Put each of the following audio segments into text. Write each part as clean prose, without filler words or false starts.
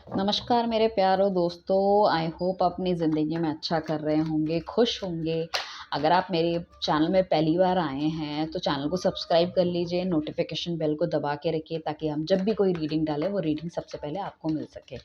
नमस्कार मेरे प्यारो दोस्तों, आई होप अपनी ज़िंदगी में अच्छा कर रहे होंगे, खुश होंगे। अगर आप मेरे चैनल में पहली बार आए हैं तो चैनल को सब्सक्राइब कर लीजिए, नोटिफिकेशन बेल को दबा के रखिए ताकि हम जब भी कोई रीडिंग डालें वो रीडिंग सबसे पहले आपको मिल सके।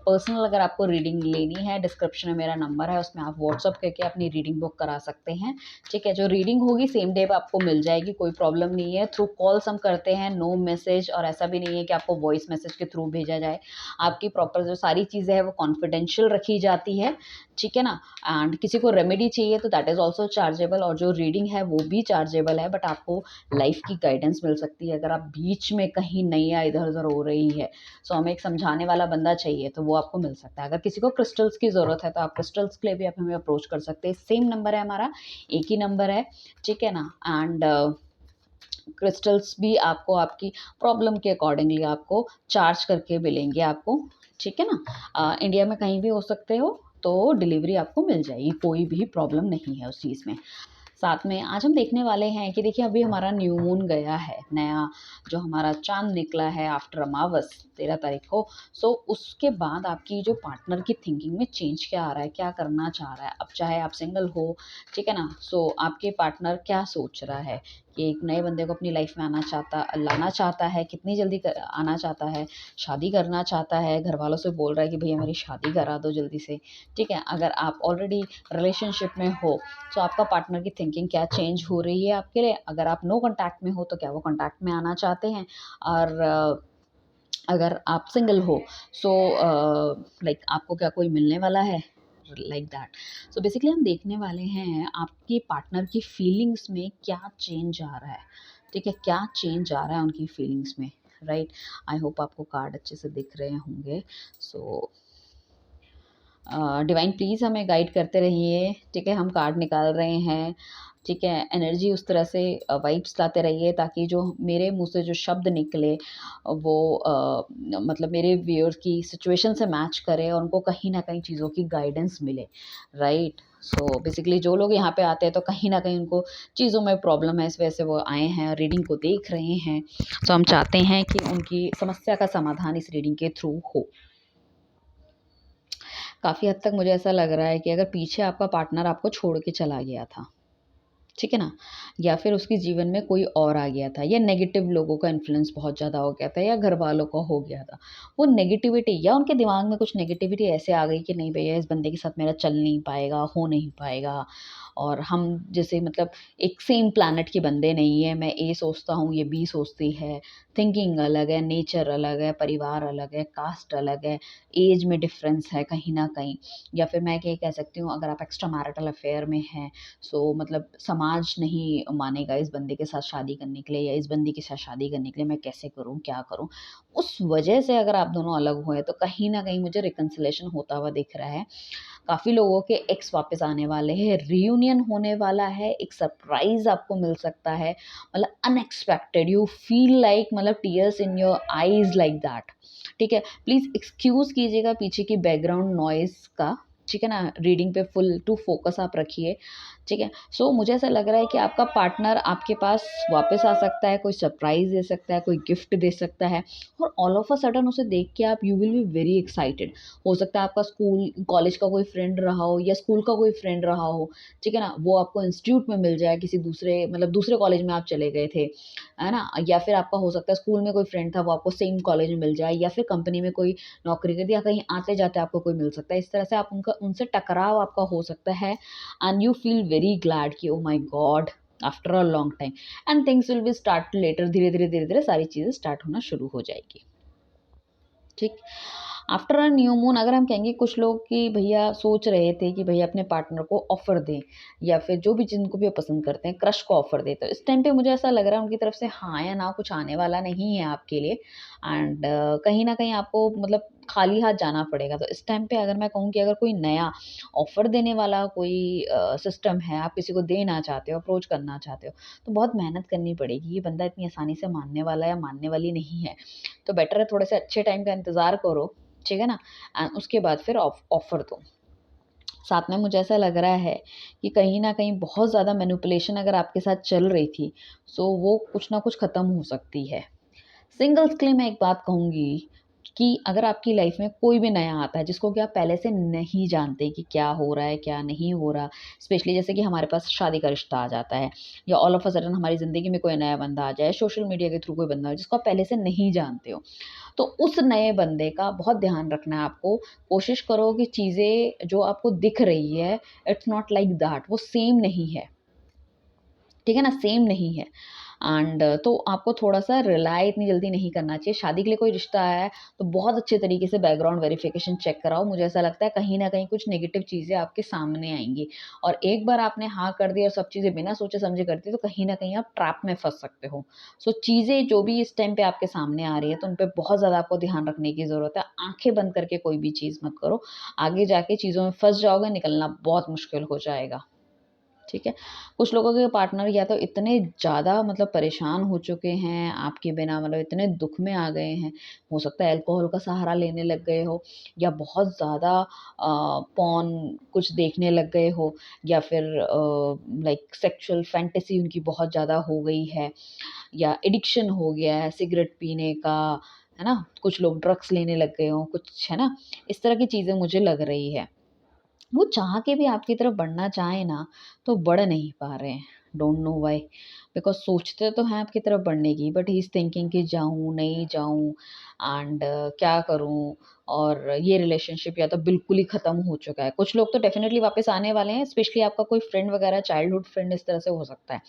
पर्सनल अगर आपको रीडिंग लेनी है, डिस्क्रिप्शन में मेरा नंबर है, उसमें आप व्हाट्सअप करके अपनी रीडिंग बुक करा सकते हैं। ठीक है, जो रीडिंग होगी सेम डे पे आपको मिल जाएगी, कोई प्रॉब्लम नहीं है। थ्रू कॉल्स हम करते हैं, नो मैसेज, और ऐसा भी नहीं है कि आपको वॉइस मैसेज के थ्रू भेजा जाए। आपकी प्रॉपर जो सारी चीज़ें हैं वो कॉन्फिडेंशियल रखी जाती है, ठीक है ना। एंड किसी को रेमेडी चाहिए तो दैट इज़ ऑल्सो चार्जेबल, और जो रीडिंग है वो भी चार्जेबल है, बट आपको लाइफ की गाइडेंस मिल सकती है अगर आप बीच में कहीं नैया इधर उधर हो रही है। सो हमें एक समझाने वाला बंदा चाहिए तो वो आपको मिल सकता है। अगर किसी को क्रिस्टल्स की ज़रूरत है तो आप क्रिस्टल्स के लिए भी आप हमें अप्रोच कर सकते हैं। सेम नंबर है हमारा, एक ही नंबर है, ठीक है ना। एंड क्रिस्टल्स भी आपको आपकी प्रॉब्लम के अकॉर्डिंगली आपको चार्ज करके मिलेंगे आपको, ठीक है ना। इंडिया में कहीं भी हो सकते हो तो डिलीवरी आपको मिल जाएगी, कोई भी प्रॉब्लम नहीं है उस चीज़ में। साथ में आज हम देखने वाले हैं कि देखिए अभी हमारा न्यू मून गया है, नया जो हमारा चांद निकला है आफ्टर अमावस 13 तारीख को। सो उसके बाद आपकी जो पार्टनर की थिंकिंग में चेंज क्या आ रहा है, क्या करना चाह रहा है। अब चाहे आप सिंगल हो, ठीक है ना, सो आपके पार्टनर क्या सोच रहा है कि एक नए बंदे को अपनी लाइफ में लाना चाहता है, कितनी जल्दी आना चाहता है, शादी करना चाहता है, घर वालों से बोल रहा है कि भैया मेरी शादी करा दो जल्दी से, ठीक है। अगर आप ऑलरेडी रिलेशनशिप में हो तो आपका पार्टनर की थिंकिंग क्या चेंज हो रही है आपके लिए। अगर आप नो कांटेक्ट में हो तो क्या वो कांटेक्ट में आना चाहते हैं। और अगर आप सिंगल हो सो लाइक आपको क्या कोई मिलने वाला है, लाइक दैट। सो बेसिकली हम देखने वाले हैं आपके पार्टनर की फीलिंग्स में क्या चेंज आ रहा है, ठीक है, क्या चेंज आ रहा है उनकी फीलिंग्स में, राइट। आई होप आपको कार्ड अच्छे से दिख रहे होंगे। सो डिवाइन प्लीज़ हमें गाइड करते रहिए, ठीक है। हम कार्ड निकाल रहे हैं, ठीक है। एनर्जी उस तरह से वाइब्स लाते रहिए ताकि जो मेरे मुंह से जो शब्द निकले वो मतलब मेरे व्यूअर्स की सिचुएशन से मैच करे और उनको कहीं ना कहीं चीज़ों की गाइडेंस मिले, राइट। सो बेसिकली जो लोग यहाँ पे आते हैं तो कहीं ना कहीं उनको चीज़ों में प्रॉब्लम है, इस वजह से वो आए हैं, रीडिंग को देख रहे हैं। सो हम चाहते हैं कि उनकी समस्या का समाधान इस रीडिंग के थ्रू हो। काफ़ी हद तक मुझे ऐसा लग रहा है कि अगर पीछे आपका पार्टनर आपको छोड़ के चला गया था, ठीक है ना, या फिर उसके जीवन में कोई और आ गया था, या नेगेटिव लोगों का इन्फ्लुएंस बहुत ज़्यादा हो गया था, या घर वालों का हो गया था, वो नेगेटिविटी या उनके दिमाग में कुछ नेगेटिविटी ऐसे आ गई कि नहीं भैया इस बंदे के साथ मेरा चल नहीं पाएगा, हो नहीं पाएगा। और हम जैसे मतलब एक सेम प्लैनेट के बंदे नहीं है, मैं ए सोचता हूँ ये बी सोचती है, थिंकिंग अलग है, नेचर अलग है, परिवार अलग है, कास्ट अलग है, एज में डिफरेंस है कहीं ना कहीं। या फिर मैं क्या कह सकती हूँ, अगर आप एक्स्ट्रा मैरिटल अफेयर में हैं सो मतलब समाज नहीं मानेगा इस बंदे के साथ शादी करने के लिए, या इस बंदी के साथ शादी करने के लिए मैं कैसे करूँ, क्या करूँ। उस वजह से अगर आप दोनों अलग हुए तो कहीं ना कहीं मुझे रिकन्सिलेशन होता हुआ दिख रहा है। काफ़ी लोगों के एक्स वापस आने वाले हैं, रियूनियन होने वाला है, एक सरप्राइज आपको मिल सकता है, मतलब अनएक्सपेक्टेड, यू फील लाइक मतलब tears in your eyes like that, ठीक है। प्लीज़ एक्सक्यूज़ कीजिएगा पीछे की बैकग्राउंड नॉइज़ का, ठीक है ना। रीडिंग पे फुल टू फोकस आप रखिए, ठीक है। सो मुझे ऐसा लग रहा है कि आपका पार्टनर आपके पास वापस आ सकता है, कोई सरप्राइज़ दे सकता है, कोई गिफ्ट दे सकता है, और ऑल ऑफ अ सडन उसे देख के आप you will be very excited. हो सकता है आपका स्कूल कॉलेज का कोई फ्रेंड रहा हो या स्कूल का कोई फ्रेंड रहा हो, ठीक है ना, वो आपको इंस्टीट्यूट में मिल जाए, किसी दूसरे मतलब दूसरे कॉलेज में आप चले गए थे, है ना। या फिर आपका हो सकता है स्कूल में कोई फ्रेंड था वो आपको सेम कॉलेज में मिल जाए, या फिर कंपनी में कोई नौकरी कर दिया, कहीं आते जाते आपको कोई मिल सकता है। इस तरह से आप उनका उनसे टकराव आपका हो सकता है, and you feel very glad कि oh my god after a long time, and things will be start later, धीरे धीरे सारी चीज़ें स्टार्ट होना शुरू हो जाएगी, ठीक। आफ्टर अ न्यू मून अगर हम कहेंगे कुछ लोग कि भैया सोच रहे थे कि भैया अपने पार्टनर को ऑफर दें, या फिर जो भी जिनको भी वो पसंद करते हैं क्रश को ऑफर दें, तो इस टाइम पे मुझे ऐसा लग रहा है उनकी तरफ से हाँ या ना कुछ आने वाला नहीं है आपके लिए। एंड कहीं ना कहीं आपको मतलब खाली हाथ जाना पड़ेगा। तो इस टाइम पे अगर मैं कहूँ कि अगर कोई नया ऑफर देने वाला कोई सिस्टम है, आप किसी को देना चाहते हो, अप्रोच करना चाहते हो, तो बहुत मेहनत करनी पड़ेगी। ये बंदा इतनी आसानी से मानने वाला या मानने वाली नहीं है। तो बेटर है थोड़े से अच्छे टाइम का इंतज़ार करो, ठीक है ना। एंड उसके बाद फिर ऑफ़र दो। साथ में मुझे ऐसा लग रहा है कि कहीं न कहीं बहुत ज़्यादा मैनिपुलेशन अगर आपके साथ चल रही थी, सो वो कुछ ना कुछ ख़त्म हो सकती है। सिंगल्स के लिए मैं एक बात कहूँगी कि अगर आपकी लाइफ में कोई भी नया आता है जिसको कि आप पहले से नहीं जानते कि क्या हो रहा है, क्या नहीं हो रहा, स्पेशली जैसे कि हमारे पास शादी का रिश्ता आ जाता है या ऑल ऑफ अ सडन हमारी ज़िंदगी में कोई नया बंदा आ जाए, सोशल मीडिया के थ्रू कोई बंदा हो जिसको आप पहले से नहीं जानते हो, तो उस नए बंदे का बहुत ध्यान रखना है आपको। कोशिश करो कि चीज़ें जो आपको दिख रही है, इट्स नॉट लाइक दैट, वो सेम नहीं है। ठीक है ना? सेम नहीं है। एंड तो आपको थोड़ा-सा रिलाय इतनी जल्दी नहीं करना चाहिए। शादी के लिए कोई रिश्ता आया है, तो बहुत अच्छे तरीके से बैकग्राउंड वेरिफिकेशन चेक कराओ। मुझे ऐसा लगता है कहीं न कहीं कुछ नेगेटिव चीज़ें आपके सामने आएँगी और एक बार आपने हाँ कर दी और सब चीज़ें बिना सोचे-समझे कर दी, तो कहीं न कहीं आप ट्रैप में फँस सकते हो। सो चीज़ें जो भी इस टाइम पे आपके सामने आ रही है, तो उन पे बहुत ज़्यादा आपको ध्यान रखने की ज़रूरत है। आँखें बंद करके कोई भी चीज़ मत करो। आगे जाके चीज़ों में फँस जाओगे, निकलना बहुत मुश्किल हो जाएगा। ठीक है? कुछ लोगों के पार्टनर या तो इतने ज़्यादा मतलब परेशान हो चुके हैं आपके बिना, मतलब इतने दुःख में आ गए हैं, हो सकता है अल्कोहल का सहारा लेने लग गए हो या बहुत ज़्यादा पॉर्न कुछ देखने लग गए हो या फिर लाइक सेक्सुअल फैंटेसी उनकी बहुत ज़्यादा हो गई है या एडिक्शन हो गया है सिगरेट पीने का, है ना? कुछ लोग ड्रग्स लेने लग गए हों, कुछ है ना? इस तरह की चीज़ें मुझे लग रही है। वो चाह के भी आपकी तरफ बढ़ना चाहें ना, तो बढ़ नहीं पा रहे हैं। Don't know why. बिकॉज़ सोचते तो हैं आपकी तरफ बढ़ने की, बट ही इज़ थिंकिंग कि जाऊँ, नहीं जाऊँ एंड क्या करूँ? और ये रिलेशनशिप या तो बिल्कुल ही ख़त्म हो चुका है। कुछ लोग तो डेफ़िनेटली वापस आने वाले हैं, स्पेशली आपका कोई फ्रेंड वगैरह, चाइल्डहुड फ्रेंड इस तरह से हो सकता है।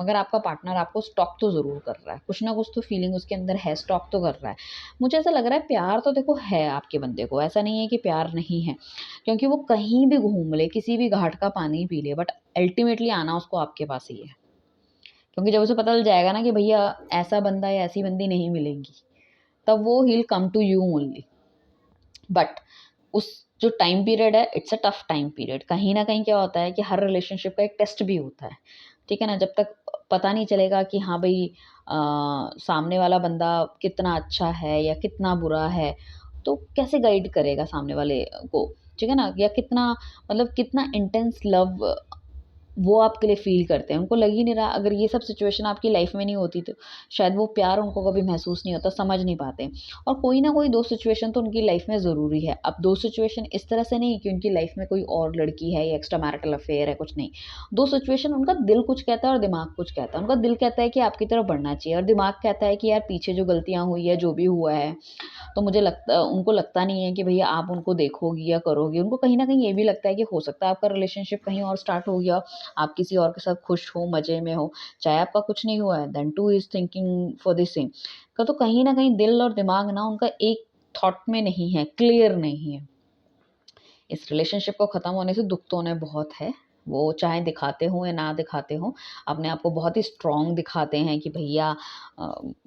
मगर आपका पार्टनर आपको स्टॉक तो ज़रूर कर रहा है। कुछ ना कुछ तो फीलिंग उसके अंदर है, स्टॉक तो कर रहा है। मुझे ऐसा लग रहा है प्यार तो देखो है आपके बंदे को, ऐसा नहीं है कि प्यार नहीं है। क्योंकि वो कहीं भी घूम ले, किसी भी घाट का पानी पी ले, बट अल्टीमेटली आना उसको आपके पास ही है। क्योंकि जब उसे पता चल जाएगा ना कि भैया ऐसा बंदा या ऐसी बंदी नहीं मिलेगी, तब वो ही will come to you only. But उस जो टाइम पीरियड है, it's a tough time period. कहीं न कहीं क्या होता है कि हर रिलेशनशिप का एक टेस्ट भी होता है। ठीक है ना? जब तक पता नहीं चलेगा कि हाँ भई सामने वाला बंदा कितना अच्छा है या कितना बुरा है, तो कैसे गाइड करेगा सामने वाले को? ठीक है ना? या कितना मतलब कितना इंटेंस लव वो आपके लिए फ़ील करते हैं। उनको लग ही नहीं रहा, अगर ये सब सिचुएशन आपकी लाइफ़ में नहीं होती तो शायद वो प्यार उनको कभी महसूस नहीं होता, समझ नहीं पाते। और कोई ना कोई 2 सिचुएशन तो उनकी लाइफ़ में ज़रूरी है। अब 2 सिचुएशन इस तरह से नहीं कि उनकी लाइफ़ में कोई और लड़की है या एक्स्ट्रा मैरिटल अफ़ेयर है, कुछ नहीं। 2 सिचुएशन उनका दिल कुछ कहता है और दिमाग कुछ कहता है। उनका दिल कहता है कि आपकी तरफ बढ़ना चाहिए और दिमाग कहता है कि यार पीछे जो गलतियाँ हुई है, जो भी हुआ है, तो मुझे लगता उनको लगता नहीं है कि भैया आप उनको देखोगी या करोगी। उनको कहीं न कहीं ये भी लगता है कि हो सकता है आपका रिलेशनशिप कहीं और स्टार्ट हो गया, आप किसी और के साथ खुश हो, मज़े में हो। चाहे आपका कुछ नहीं हुआ है, then too is thinking for the same. तो कहीं न कहीं दिल और दिमाग ना उनका एक थॉट में नहीं है, क्लियर नहीं है। इस रिलेशनशिप को ख़त्म होने से दुःख तो उन्हें बहुत है। वो चाहे दिखाते हों या ना दिखाते हों, अपने आप को बहुत ही स्ट्रॉन्ग दिखाते हैं कि भैया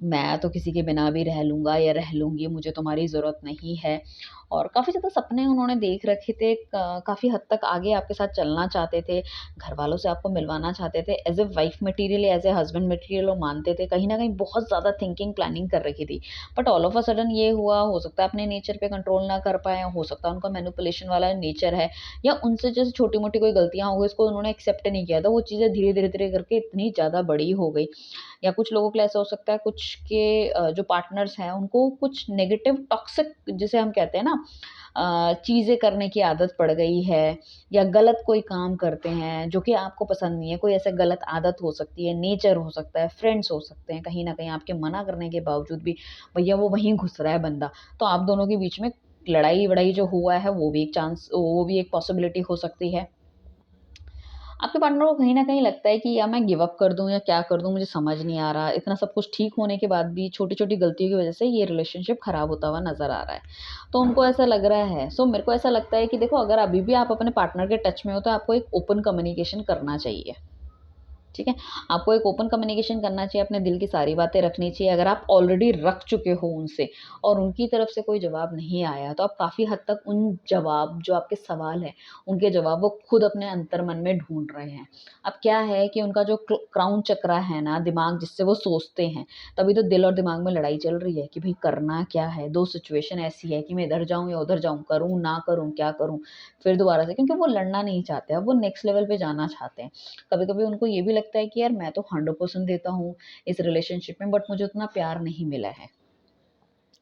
मैं तो किसी के बिना भी रह लूँगा या रह लूँगी, मुझे तुम्हारी ज़रूरत नहीं है। और काफ़ी ज़्यादा सपने उन्होंने देख रखे थे, क काफ़ी हद तक आगे आपके साथ चलना चाहते थे, घरवालों से आपको मिलवाना चाहते थे, एज़ अ वाइफ़ मटीरियल या एज़ अ हस्बैंड मटीरियल वो मानते थे। कहीं न कहीं बहुत ज़्यादा थिंकिंग, प्लानिंग कर रखी थी। But all of a sudden ये हुआ, हो सकता है अपने नेचर पे कंट्रोल ना कर पाएँ, हो सकता है उनका मैनिपुलेशन वाला नेचर है या उनसे जैसे छोटी-मोटी कोई गलतियाँ हो गई, उसको उन्होंने एक्सेप्ट नहीं किया, तो वो चीज़ें धीरे-धीरे करके इतनी ज़्यादा बड़ी हो गई। या कुछ लोगों के लिए ऐसा हो सकता है, कुछ के जो पार्टनर्स हैं, उनको कुछ नेगेटिव टॉक्सिक जिसे हम कहते हैं ना चीज़ें करने की आदत पड़ गई है या गलत कोई काम करते हैं, जो कि आपको पसंद नहीं है। कोई ऐसा गलत आदत हो सकती है, नेचर हो सकता है, फ्रेंड्स हो सकते हैं, कहीं न कहीं आपके मना करने के बावजूद भी भैया वो वहीं घुस रहा है बंदा। तो आप दोनों के बीच में लड़ाई-वड़ाई जो हुआ है, वो भी एक पॉसिबिलिटी हो सकती है। आपके पार्टनर को कहीं न कहीं लगता है कि या मैं गिव अप कर दूँ या क्या कर दूँ, मुझे समझ नहीं आ रहा। इतना सब कुछ ठीक होने के बाद भी छोटी-छोटी गलतियों की वज़ह से ये रिलेशनशिप खराब होता हुआ नज़र आ रहा है। तो उनको ऐसा लग रहा है। सो मेरे को ऐसा लगता है कि देखो, अगर अभी भी आप अपने पार्टनर के टच में हो, तो आपको एक ओपन कम्युनिकेशन करना चाहिए। ठीक है? आपको एक ओपन कम्युनिकेशन करना चाहिए, अपने दिल की सारी बातें रखनी चाहिए। अगर आप ऑलरेडी रख चुके हो उनसे और उनकी तरफ से कोई जवाब नहीं आया, तो आप काफ़ी हद तक उन जवाब जो आपके सवाल हैं, उनके जवाब वो खुद अपने अंतर्मन में ढूँढ रहे हैं। अब क्या है कि उनका जो क्राउन चक्रा है ना, दिमाग जिससे वो सोचते हैं, तभी तो दिल और दिमाग में लड़ाई चल रही है कि भई करना क्या है? 2 सिचुएशन ऐसी है कि मैं इधर जाऊँ या उधर जाऊँ, करूँ, ना करूँ, क्या करूँ? फिर दोबारा से, क्योंकि वो लड़ना नहीं चाहते, अब वो नेक्स्ट लेवल पे जाना चाहते हैं। कभी-कभी उनको ये भी लगता है कि यार मैं तो 100% देता हूँ इस रिलेशनशिप में, बट मुझे उतना प्यार नहीं मिला है।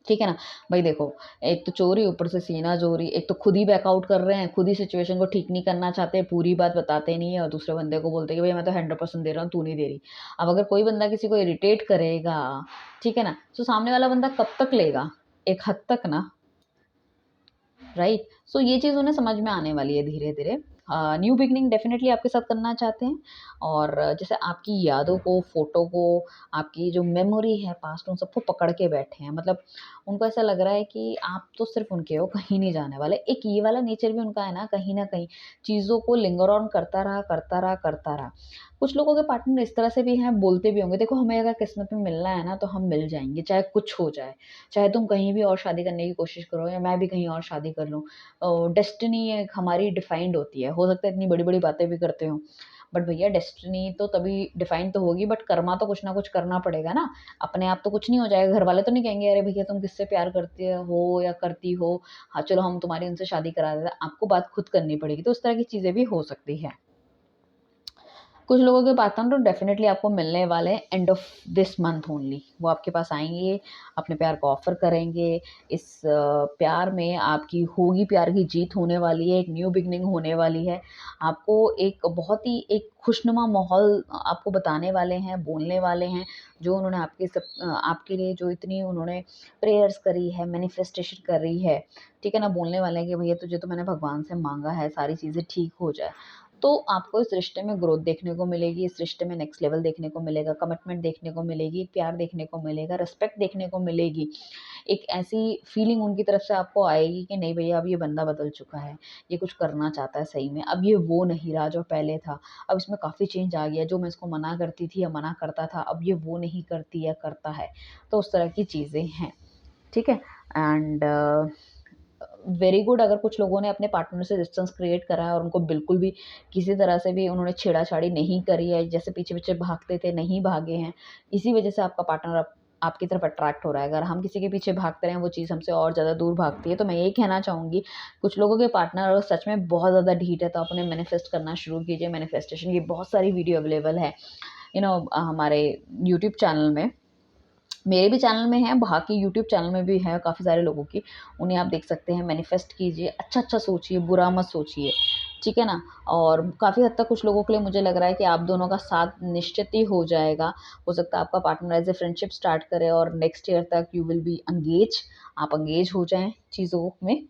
ठीक है ना? भई देखो, एक तो चोरी, ऊपर से सीना चोरी, एक तो खुद ही बैकआउट कर रहे हैं, खुद ही सिचुएशन को ठीक नहीं करना चाहते, पूरी बात बताते नहीं है और दूसरे बंदे को बोलते हैं कि भई मैं तो 100% दे रहा हूँ, तू नहीं दे रही। अब अगर कोई बंदा किसी को इरिटेट करेगा, ठीक है ना? तो सामने वाला बंदा कब तक लेगा? एक हद तक ना, राइट? सो ये चीज़ उन्हें समझ में आने वाली है धीरे-धीरे। न्यू बिगिनिंग डेफ़िनेटली आपके साथ करना चाहते हैं और जैसे आपकी यादों को, फ़ोटो को, आपकी जो मेमोरी है पास्ट उन सबको पकड़ के बैठे हैं। मतलब उनको ऐसा लग रहा है कि आप तो सिर्फ़ उनके हो, कहीं नहीं जाने वाले। एक ये वाला नेचर भी उनका है ना, कहीं न कहीं चीज़ों को लिंगर ऑन करता रहा, करता रहा, करता रहा। कुछ लोगों के पार्टनर इस तरह से भी हैं, बोलते भी होंगे, देखो हमें अगर किस्मत में मिलना है ना, तो हम मिल जाएँगे, चाहे कुछ हो जाए। चाहे तुम कहीं भी और शादी करने की कोशिश करो या मैं भी कहीं और शादी कर लूँ। डेस्टिनी एक हमारी डिफाइंड होती है। हो सकता है इतनी बड़ी-बड़ी बातें भी करते हों, बट भैया डेस्टिनी तो तभी डिफाइन तो होगी बट कर्मा तो कुछ ना कुछ करना पड़ेगा ना। अपने आप तो कुछ नहीं हो जाएगा। घरवाले तो नहीं कहेंगे अरे भैया तुम किससे प्यार करते हो या करती हो? हाँ, चलो हम तुम्हारी उनसे शादी करा देते हैं। आपको बात खुद करनी पड़ेगी। तो इस तरह की चीज़ें भी हो सकती हैं। कुछ लोगों के पार्टनर तो डेफ़िनेटली आपको मिलने वाले हैं end of this month only. वो आपके पास आएँगे, अपने प्यार को ऑफ़र करेंगे। इस प्यार में आपकी होगी प्यार की जीत होने वाली है, एक न्यू बिगिनिंग होने वाली है। आपको एक बहुत ही एक खुशनुमा माहौल आपको बताने वाले हैं, बोलने वाले हैं, जो उन्होंने आपके लिए जो इतनी उन्होंने प्रेयर्स करी है, मैनिफेस्टेशन करी है, ठीक है ना? बोलने वाले हैं कि भैया तुझे तो मैंने भगवान से माँगा है, सारी चीज़ें ठीक हो जाए। तो आपको इस रिश्ते में ग्रोथ देखने को मिलेगी, इस रिश्ते में नेक्स्ट लेवल देखने को मिलेगा, कमिटमेंट देखने को मिलेगी, प्यार देखने को मिलेगा, रिस्पेक्ट देखने को मिलेगी। एक ऐसी फीलिंग उनकी तरफ से आपको आएगी कि नहीं भैया अब ये बंदा बदल चुका है, ये कुछ करना चाहता है सही में, अब ये वो नहीं रहा जो पहले था, अब इसमें काफ़ी चेंज आ गया, जो मैं इसको मना करती थी या मना करता था, अब ये वो नहीं करती या करता है। तो उस तरह की चीज़ें हैं, ठीक है? एंड वेरी गुड अगर कुछ लोगों ने अपने पार्टनर से डिस्टेंस क्रिएट करा है और उनको बिल्कुल भी किसी तरह से भी उन्होंने छेड़ा-छाड़ी नहीं करी है, जैसे पीछे-पीछे भागते थे, नहीं भागे हैं। इसी वजह से आपका पार्टनर अब आपकी तरफ अट्रैक्ट हो रहा है। अगर हम किसी के पीछे भागते रहें, वो चीज़ हमसे और ज़्यादा दूर भागती है। तो मैं यही कहना चाहूँगी, कुछ लोगों के पार्टनर अगर सच में बहुत ज़्यादा ढीठ है, तो आप उन्हें मैनिफेस्ट करना शुरू कीजिए। मैनिफेस्टेशन की बहुत सारी वीडियो अवेलेबल है, हमारे यूट्यूब चैनल में। मेरे भी चैनल में है, बाकी यूट्यूब चैनल में भी है काफ़ी सारे लोगों की, उन्हें आप देख सकते हैं, मैनिफेस्ट कीजिए, अच्छा-अच्छा सोचिए, बुरा मत सोचिए, ठीक है ना? और काफ़ी हद तक कुछ लोगों के लिए मुझे लग रहा है कि आप दोनों का साथ निश्चित ही हो जाएगा। हो सकता है आपका partner as a friendship start करे और नेक्स्ट ईयर तक यू विल बी एंगेज, आप एंगेज हो जाएँ चीज़ों में,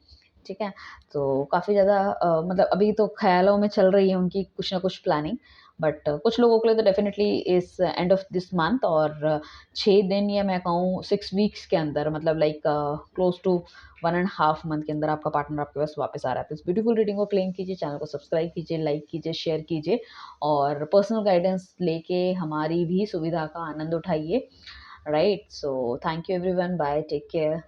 ठीक है? तो काफ़ी ज़्यादा मतलब अभी तो ख़्यालों में चल रही है उनकी कुछ ना कुछ प्लानिंग, बट कुछ लोगों के लिए तो डेफ़िनिटली इस एंड ऑफ दिस मंथ और 6 दिन या मैं कहूँ 6 वीक्स के अंदर मतलब like close to 1 and half month के अंदर आपका पार्टनर आपके पास वापस आ रहा है। तो इस ब्यूटीफुल रीडिंग को क्लेम कीजिए, चैनल को सब्सक्राइब कीजिए, लाइक कीजिए, शेयर कीजिए और पर्सनल गाइडेंस लेके हमारी भी सुविधा का आनंद उठाइए, right? So thank you everyone, bye, take care.